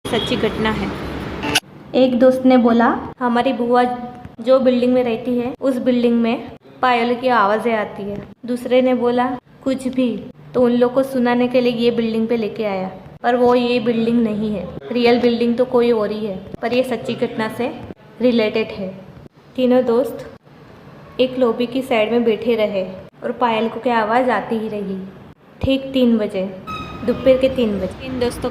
सच्ची घटना है। एक दोस्त ने बोला, हमारी बुआ जो बिल्डिंग में रहती है उस बिल्डिंग में पायल की आवाज़ें आती है। दूसरे ने बोला, कुछ भी, तो उन लोग को सुनाने के लिए ये बिल्डिंग पे लेके आया, पर वो ये बिल्डिंग नहीं है, रियल बिल्डिंग तो कोई और ही है, पर ये सच्ची घटना से रिलेटेड है। तीनों दोस्त एक लॉबी की साइड में बैठे रहे और पायल को क्या आवाज़ आती ही रही। ठीक 3 बजे, दोपहर के 3 बजे इन दोस्तों